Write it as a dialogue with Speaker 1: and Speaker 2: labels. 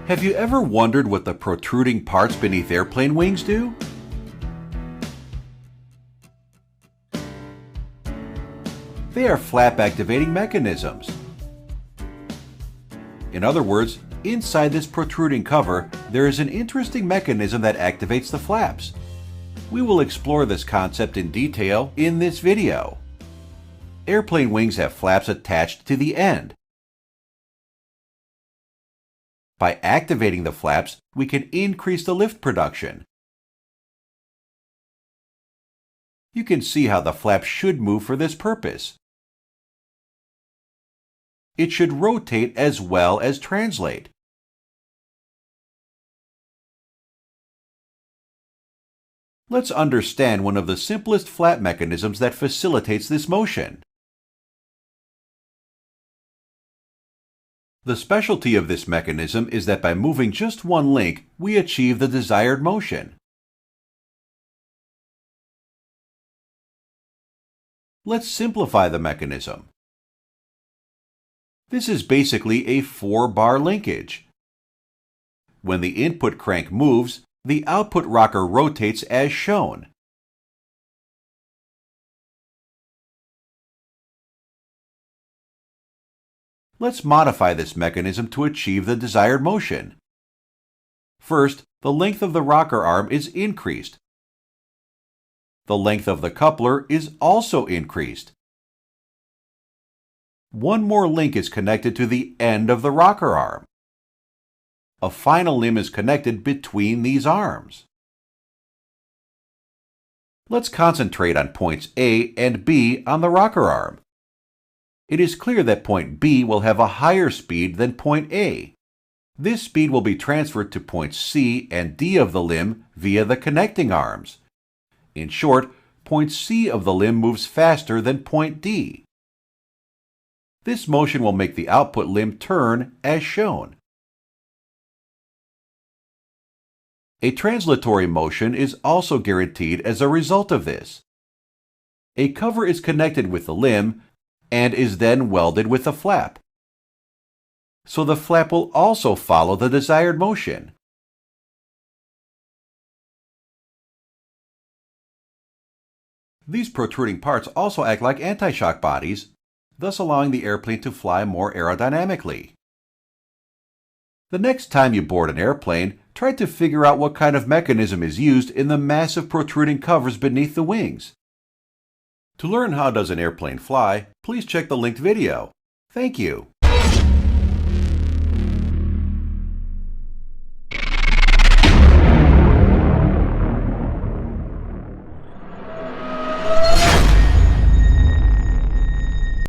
Speaker 1: Have you ever wondered what the protruding parts beneath airplane wings do? They are flap activating mechanisms. In other words, inside this protruding cover, there is an interesting mechanism that activates the flaps. We will explore this concept in detail in this video. Airplane wings have flaps attached to the end. By activating the flaps, we can increase the lift production. You can see how the flaps should move for this purpose. It should rotate as well as translate. Let's understand one of the simplest flap mechanisms that facilitates this motion. The specialty of this mechanism is that by moving just one link, we achieve the desired motion. Let's simplify the mechanism. This is basically a 4-bar linkage. When the input crank moves, the output rocker rotates as shown. Let's modify this mechanism to achieve the desired motion. First, the length of the rocker arm is increased. The length of the coupler is also increased. One more link is connected to the end of the rocker arm. A final limb is connected between these arms. Let's concentrate on points A and B on the rocker arm. It is clear that point B will have a higher speed than point A. This speed will be transferred to points C and D of the limb via the connecting arms. In short, point C of the limb moves faster than point D. This motion will make the output limb turn as shown. A translatory motion is also guaranteed as a result of this. A cover is connected with the limb and is then welded with the flap. So the flap will also follow the desired motion. These protruding parts also act like anti-shock bodies, thus allowing the airplane to fly more aerodynamically. The next time you board an airplane, try to figure out what kind of mechanism is used in the massive protruding covers beneath the wings. To learn how does an airplane fly, please check the linked video. Thank you.